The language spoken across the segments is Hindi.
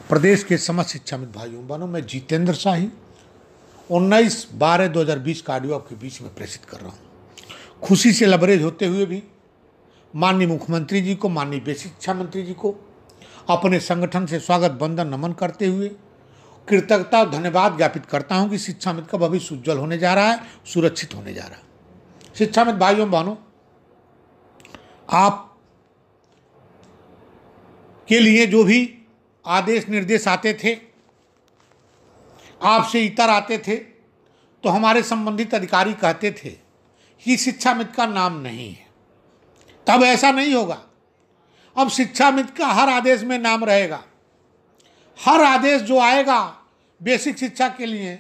प्रदेश के समस्त शिक्षामित्र भाइयों बहनों, मैं जितेंद्र शाही 19/12/2020 का ऑडियो आपके बीच में प्रेषित कर रहा हूँ। खुशी से लबरेज होते हुए भी माननीय मुख्यमंत्री जी को, माननीय बेसिक शिक्षा मंत्री जी को अपने संगठन से स्वागत वंदन नमन करते हुए कृतज्ञता और धन्यवाद ज्ञापित करता हूँ कि शिक्षा मित्र का भविष्य उज्जवल होने जा रहा है, सुरक्षित होने जा रहा है। शिक्षा मित्र भाइयों बहनों, आप के लिए जो भी आदेश निर्देश आते थे, आपसे इतर आते थे, तो हमारे संबंधित अधिकारी कहते थे कि शिक्षा मित्र का नाम नहीं है। तब ऐसा नहीं होगा। अब शिक्षा मित्र का हर आदेश में नाम रहेगा। हर आदेश जो आएगा बेसिक शिक्षा के लिए,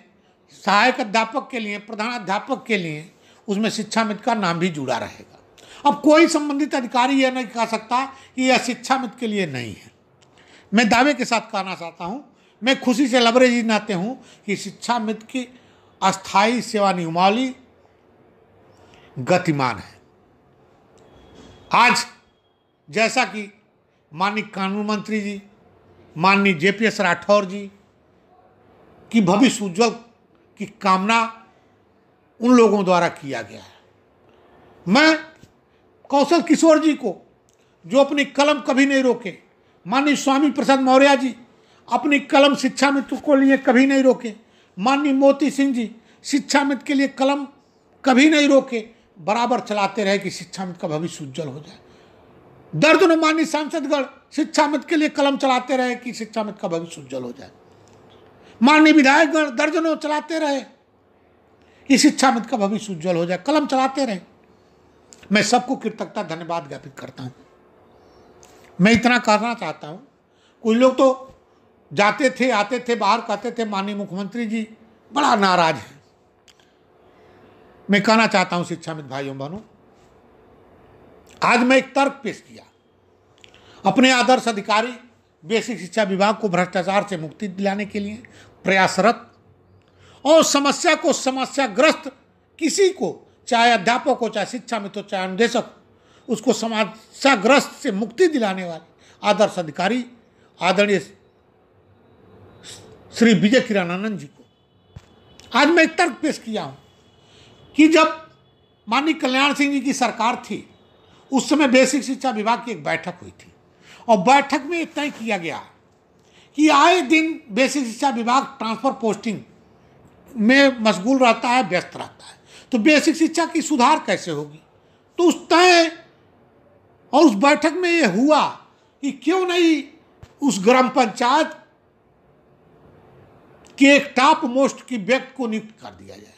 सहायक अध्यापक के लिए, प्रधान अध्यापक के लिए, उसमें शिक्षा मित्र का नाम भी जुड़ा रहेगा। अब कोई संबंधित अधिकारी यह नहीं कह सकता कि यह शिक्षा मित्र के लिए नहीं है। मैं दावे के साथ कहना चाहता हूं, मैं खुशी से लबरेज नाते हूं कि शिक्षा मित्र की अस्थायी सेवा नियमावली गतिमान है। आज जैसा कि माननीय कानून मंत्री जी, माननीय JPS राठौर जी की भविष्य उज्ज्वल की कामना उन लोगों द्वारा किया गया है। मैं कौशल किशोर जी को, जो अपनी कलम कभी नहीं रोके, माननीय स्वामी प्रसाद मौर्य जी अपनी कलम शिक्षा मित्र को लिए कभी नहीं रोके, माननीय मोती सिंह जी शिक्षा मित्र के लिए कलम कभी नहीं रोके, बराबर चलाते रहे कि शिक्षा मित्र का भविष्य उज्जवल हो जाए। दर्जनों माननीय सांसदगण शिक्षा मित्र के लिए कलम चलाते रहे कि शिक्षा मित्र का भविष्य उज्जवल हो जाए। माननीय विधायकगण दर्जनों चलाते रहे कि शिक्षा मित्र का भविष्य उज्जवल हो जाए, कलम चलाते रहे। मैं सबको कृतज्ञता धन्यवाद ज्ञापित करता हूं। मैं इतना कहना चाहता हूं, कुछ लोग तो जाते थे, आते थे, बाहर कहते थे माननीय मुख्यमंत्री जी बड़ा नाराज है। मैं कहना चाहता हूं शिक्षा मित्र भाइयों बहनों, आज मैं एक तर्क पेश किया। अपने आदर्श अधिकारी बेसिक शिक्षा विभाग को भ्रष्टाचार से मुक्ति दिलाने के लिए प्रयासरत और समस्या को समस्याग्रस्त किसी को, चाहे अध्यापक हो, चाहे शिक्षा मित्र हो, चाहे अनुदेशक, उसको समस्याग्रस्त से मुक्ति दिलाने वाले आदर्श अधिकारी आदरणीय श्री विजय किरणानंद जी को आज मैं एक तर्क पेश किया हूं कि जब माननीय कल्याण सिंह जी की सरकार थी, उस समय बेसिक शिक्षा विभाग की एक बैठक हुई थी और बैठक में तय किया गया कि आए दिन बेसिक शिक्षा विभाग ट्रांसफर पोस्टिंग में मशगूल रहता है, व्यस्त रहता है, तो बेसिक शिक्षा की सुधार कैसे होगी। तो उस तय और उस बैठक में यह हुआ कि क्यों नहीं उस ग्राम पंचायत के एक टॉप मोस्ट की व्यक्ति को नियुक्त कर दिया जाए,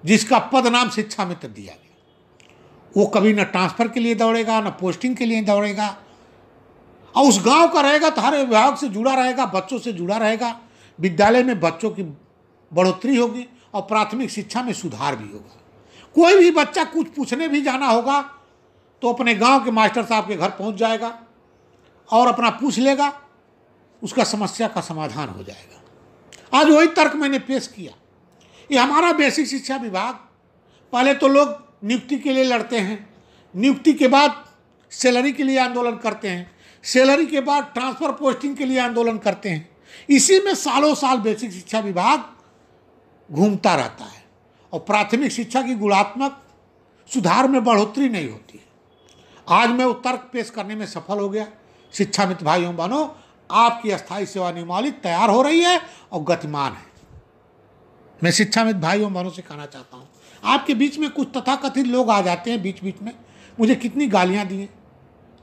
जिसका पद नाम शिक्षा मित्र दिया गया। वो कभी न ट्रांसफर के लिए दौड़ेगा, न पोस्टिंग के लिए दौड़ेगा, और उस गांव का रहेगा तो हर विभाग से जुड़ा रहेगा, बच्चों से जुड़ा रहेगा। विद्यालय में बच्चों की बढ़ोतरी होगी और प्राथमिक शिक्षा में सुधार भी होगा। कोई भी बच्चा कुछ पूछने भी जाना होगा तो अपने गांव के मास्टर साहब के घर पहुंच जाएगा और अपना पूछ लेगा, उसका समस्या का समाधान हो जाएगा। आज वही तर्क मैंने पेश किया। ये हमारा बेसिक शिक्षा विभाग, पहले तो लोग नियुक्ति के लिए लड़ते हैं, नियुक्ति के बाद सैलरी के लिए आंदोलन करते हैं, सैलरी के बाद ट्रांसफर पोस्टिंग के लिए आंदोलन करते हैं। इसी में सालों साल बेसिक शिक्षा विभाग घूमता रहता है और प्राथमिक शिक्षा की गुणात्मक सुधार में बढ़ोतरी नहीं होती है। आज मैं वो तर्क पेश करने में सफल हो गया। शिक्षा मित्र भाइयों बहनों, आपकी अस्थायी सेवा नियमावली तैयार हो रही है और गतिमान है। मैं शिक्षा मित्र भाइयों बहनों से कहना चाहता हूँ, आपके बीच में कुछ तथाकथित लोग आ जाते हैं बीच बीच में, मुझे कितनी गालियाँ दी हैं।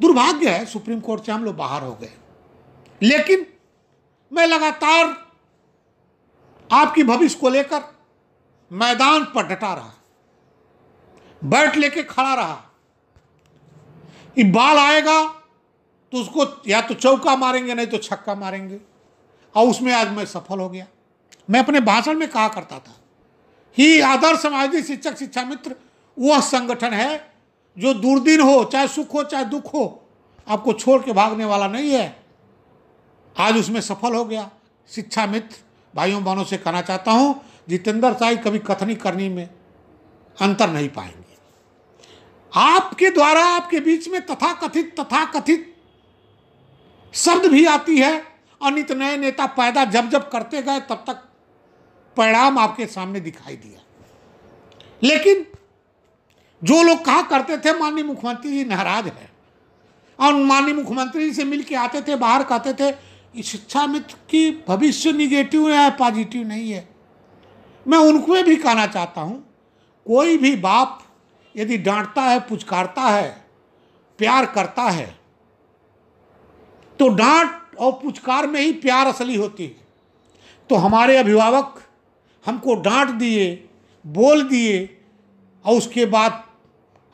दुर्भाग्य है, सुप्रीम कोर्ट से हम लोग बाहर हो गए, लेकिन मैं लगातार आपकी भविष्य को लेकर मैदान पर डटा रहा, बैट लेके खड़ा रहा। ये बाल आएगा तो उसको या तो चौका मारेंगे, नहीं तो छक्का मारेंगे, और उसमें आज मैं सफल हो गया। मैं अपने भाषण में कहा करता था कि आदर्श समाजी शिक्षक शिक्षा मित्र वह संगठन है जो दुर्दिन हो, चाहे सुख हो चाहे दुख हो, आपको छोड़ के भागने वाला नहीं है। आज उसमें सफल हो गया। शिक्षा मित्र भाइयों बहनों से कहना चाहता हूं, जितेंद्र शाही कभी कथनी करनी में अंतर नहीं पाएंगे। आपके द्वारा आपके बीच में तथाकथित शब्द भी आती है अनित नए नेता पैदा जब जब करते गए तब तक परिणाम आपके सामने दिखाई दिया। लेकिन जो लोग कहा करते थे माननीय मुख्यमंत्री जी नाराज है, और माननीय मुख्यमंत्री जी से मिल के आते थे, बाहर कहते थे इस शिक्षा मित्र की भविष्य निगेटिव है, पॉजिटिव नहीं है। मैं उनको भी कहना चाहता हूँ, कोई भी बाप यदि डांटता है, पुचकारता है, प्यार करता है, तो डांट और पुचकार में ही प्यार असली होती है। तो हमारे अभिभावक हमको डांट दिए, बोल दिए, और उसके बाद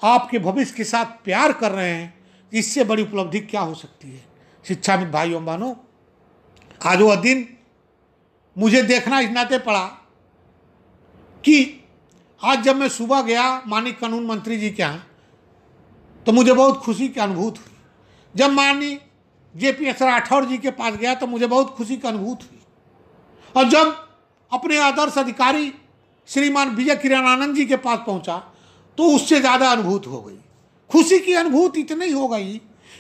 आपके भविष्य के साथ प्यार कर रहे हैं, इससे बड़ी उपलब्धि क्या हो सकती है। शिक्षाविद भाइयों बहनों, आज वह दिन मुझे देखना इस नाते पड़ा कि आज जब मैं सुबह गया माननीय कानून मंत्री जी के यहाँ, तो मुझे बहुत खुशी की अनुभूति हुई। जब माननीय JPS राठौर जी के पास गया तो मुझे बहुत खुशी की अनुभूति हुई, और जब अपने आदर्श अधिकारी श्रीमान विजय किरणानंद जी के पास पहुंचा तो उससे ज़्यादा अनुभूति हो गई। खुशी की अनुभूति इतनी हो गई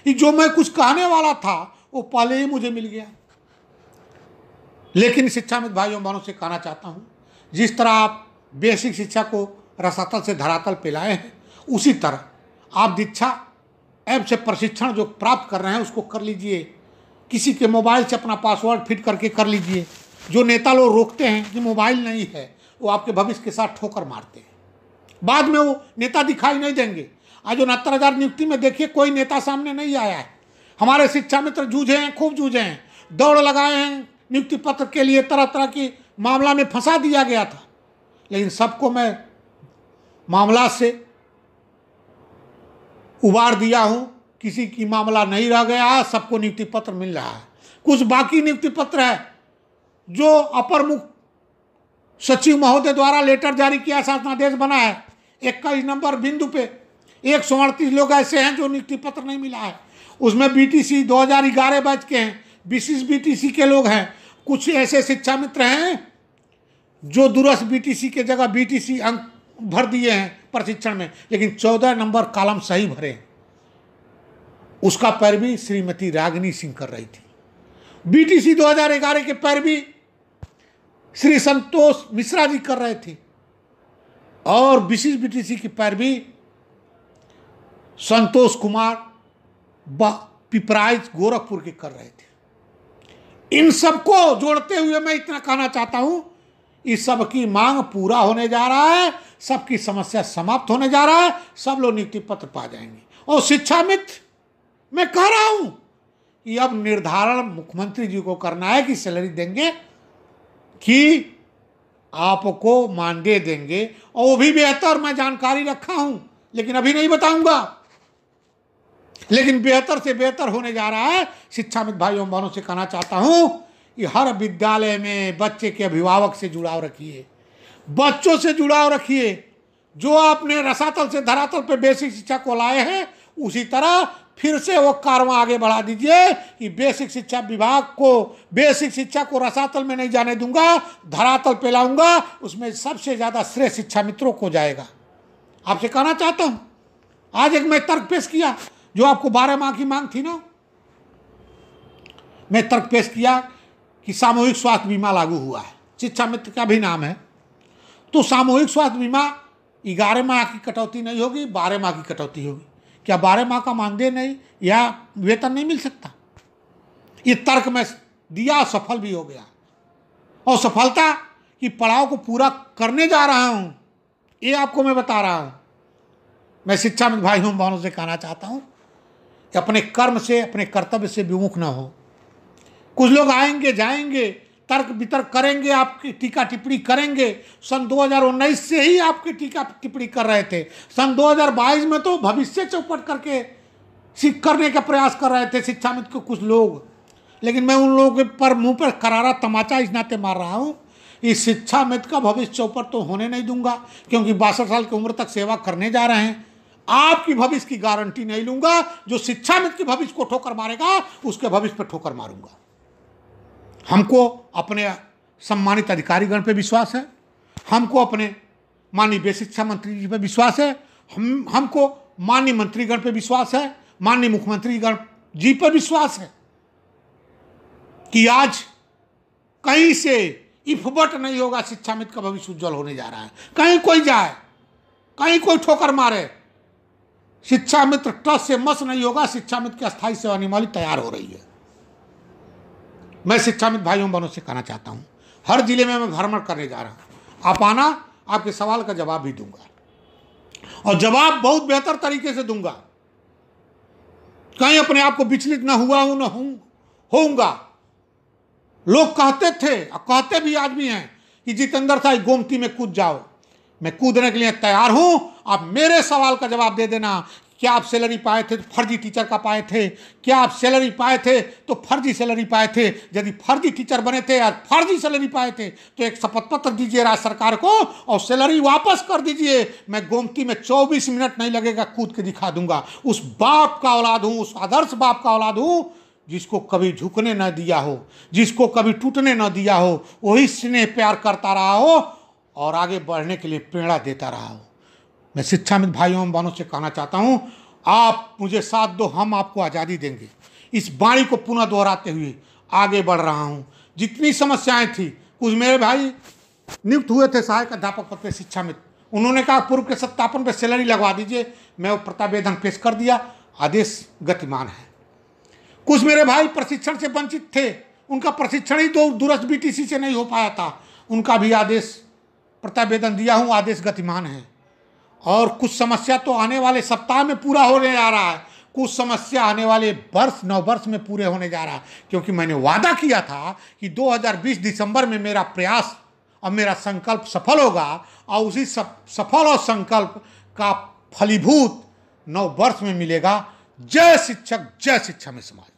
कि जो मैं कुछ कहने वाला था वो पहले ही मुझे मिल गया। लेकिन शिक्षाविद भाइयों बहनों से कहना चाहता हूँ, जिस तरह आप बेसिक शिक्षा को रसातल से धरातल पे लाए हैं, उसी तरह आप दीक्षा ऐप से प्रशिक्षण जो प्राप्त कर रहे हैं उसको कर लीजिए। किसी के मोबाइल से अपना पासवर्ड फिट करके कर लीजिए। जो नेता लोग रोकते हैं कि मोबाइल नहीं है, वो आपके भविष्य के साथ ठोकर मारते हैं, बाद में वो नेता दिखाई नहीं देंगे। आज 69,000 नियुक्ति में देखिए कोई नेता सामने नहीं आया है। हमारे शिक्षा मित्र जूझे हैं, खूब जूझे हैं, दौड़ लगाए हैं नियुक्ति पत्र के लिए, तरह तरह की मामला में फंसा दिया गया था, लेकिन सबको मैं मामला से उबार दिया हूं। किसी की मामला नहीं रह गया, सबको नियुक्ति पत्र मिल रहा है। कुछ बाकी नियुक्ति पत्र है जो अपर मुख्य सचिव महोदय द्वारा लेटर जारी किया, शासनादेश बना है 21 नंबर बिंदु पे 138 लोग ऐसे हैं जो नियुक्ति पत्र नहीं मिला है। उसमें BTC 2011 बैच के हैं, विशिष्ट BTC के लोग हैं। कुछ ऐसे शिक्षा मित्र हैं जो दूरस्थ BTC के जगह BTC अंक भर दिए हैं प्रशिक्षण में, लेकिन 14 नंबर कॉलम सही भरे। उसका पैरवी श्रीमती रागिनी सिंह कर रही थी। BTC 2011 के पैरवी श्री संतोष मिश्रा जी कर रहे थे, और विशिष्ट BTC की पैरवी संतोष कुमार पिपराइच गोरखपुर के कर रहे थे। इन सबको जोड़ते हुए मैं इतना कहना चाहता हूं, इस सब की मांग पूरा होने जा रहा है, सबकी समस्या समाप्त होने जा रहा है, सब लोग नियुक्ति पत्र पा जाएंगे। और शिक्षा मित्र, मैं कह रहा हूं कि अब निर्धारण मुख्यमंत्री जी को करना है कि सैलरी देंगे कि आपको मानदेय देंगे, और वो भी बेहतर मैं जानकारी रखा हूं, लेकिन अभी नहीं बताऊंगा। लेकिन बेहतर से बेहतर होने जा रहा है। शिक्षाविद भाइयों बहनों से कहना चाहता हूं कि हर विद्यालय में बच्चे के अभिभावक से जुड़ाव रखिए, बच्चों से जुड़ाव रखिए। जो आपने रसातल से धरातल पे बेसिक शिक्षा को लाए हैं, उसी तरह फिर से वो कारवां आगे बढ़ा दीजिए कि बेसिक शिक्षा विभाग को, बेसिक शिक्षा को रसातल में नहीं जाने दूंगा, धरातल पे लाऊंगा। उसमें सबसे ज़्यादा श्रेय शिक्षा मित्रों को जाएगा। आपसे कहना चाहता हूँ, आज एक मैं तर्क पेश किया, जो आपको 12 माह की मांग थी ना, मैं तर्क पेश किया कि सामूहिक स्वास्थ्य बीमा लागू हुआ है, शिक्षा मित्र का भी नाम है। तो सामूहिक स्वास्थ्य बीमा 11 माह की कटौती नहीं होगी, 12 माह की कटौती होगी। क्या 12 माह का मानदेय नहीं या वेतन नहीं मिल सकता? ये तर्क मैं दिया, सफल भी हो गया, और सफलता की पड़ाव को पूरा करने जा रहा हूँ, ये आपको मैं बता रहा हूँ। मैं शिक्षा मित्र भाइयों बहनों से कहना चाहता हूँ कि अपने कर्म से, अपने कर्तव्य से विमुख न हो। कुछ लोग आएंगे जाएंगे, तर्क वितर्क करेंगे, आपकी टीका टिप्पणी करेंगे। सन 2019 से ही आपकी टीका टिप्पणी कर रहे थे। सन 2022 में तो भविष्य चौपट करके करने का प्रयास कर रहे थे शिक्षा मित्र को कुछ लोग। लेकिन मैं उन लोगों के पर मुंह पर करारा तमाचा इस नाते मार रहा हूँ, इस शिक्षा मित्र का भविष्य चौपट तो होने नहीं दूंगा, क्योंकि 62 साल की उम्र तक सेवा करने जा रहे हैं। आपकी भविष्य की गारंटी नहीं लूंगा। जो शिक्षा मित्र के भविष्य को ठोकर मारेगा, उसके भविष्य पर ठोकर मारूंगा। हमको अपने सम्मानित अधिकारीगण पे विश्वास है, हमको अपने माननीय बेसिक शिक्षा मंत्री जी पे विश्वास है, हमको माननीय मंत्रीगण पे विश्वास है, माननीय मुख्यमंत्री गण जी पर विश्वास है। कि आज कहीं से इफबट नहीं होगा, शिक्षा मित्र का भविष्य उज्जवल होने जा रहा है। कहीं कोई जाए, कहीं कोई ठोकर मारे, शिक्षा मित्र ट्रस्ट से मस नहीं होगा। शिक्षा मित्र की अस्थायी सेवा नियमावली तैयार हो रही है। मैं शिक्षा मित्र भाइयों बहनों से कहना चाहता हूं, हर जिले में मैं भ्रमण करने जा रहा हूं। आप आना, आपके सवाल का जवाब भी दूंगा, और जवाब बहुत बेहतर तरीके से दूंगा। कहीं अपने आप को विचलित ना हुआ हूं, ना होऊंगा। लोग कहते थे और कहते भी आज भी हैं कि जितेंद्र था गोमती में कूद जाओ। मैं कूदने के लिए तैयार हूं। आप मेरे सवाल का जवाब दे देना। क्या आप सैलरी पाए थे तो फर्जी टीचर का पाए थे? क्या आप सैलरी पाए थे तो फर्जी सैलरी पाए थे? यदि फर्जी टीचर बने थे और फर्जी सैलरी पाए थे तो एक शपथ पत्र दीजिए राज्य सरकार को और सैलरी वापस कर दीजिए। मैं गोमती में 24 मिनट नहीं लगेगा, कूद के दिखा दूंगा। उस बाप का औलाद हूं, उस आदर्श बाप का औलाद हूं जिसको कभी झुकने न दिया हो, जिसको कभी टूटने न दिया हो, वही स्नेह प्यार करता रहा हो और आगे बढ़ने के लिए प्रेरणा देता रहा हो। मैं शिक्षा मित्र भाइयों बहनों से कहना चाहता हूं, आप मुझे साथ दो, हम आपको आज़ादी देंगे। इस वाणी को पुनः दोहराते हुए आगे बढ़ रहा हूं। जितनी समस्याएं थी, कुछ मेरे भाई नियुक्त हुए थे सहायक अध्यापक पद पे शिक्षा मित्र, उन्होंने कहा पूर्व के सत्यापन पे सैलरी लगवा दीजिए। मैं वो प्रत्यावेदन पेश कर दिया, आदेश गतिमान है। कुछ मेरे भाई प्रशिक्षण से वंचित थे, उनका प्रशिक्षण ही दूरस्थ बीटीसी से नहीं हो पाया था, उनका भी आदेश प्रत्यावेदन दिया हूं, आदेश गतिमान है। और कुछ समस्या तो आने वाले सप्ताह में पूरा होने जा रहा है, कुछ समस्या आने वाले वर्ष 9 वर्ष में पूरे होने जा रहा है। क्योंकि मैंने वादा किया था कि 2020 दिसंबर में मेरा प्रयास और मेरा संकल्प सफल होगा और उसी सफल और संकल्प का फलीभूत 9 वर्ष में मिलेगा। जय शिक्षक, जय शिक्षा में समाज।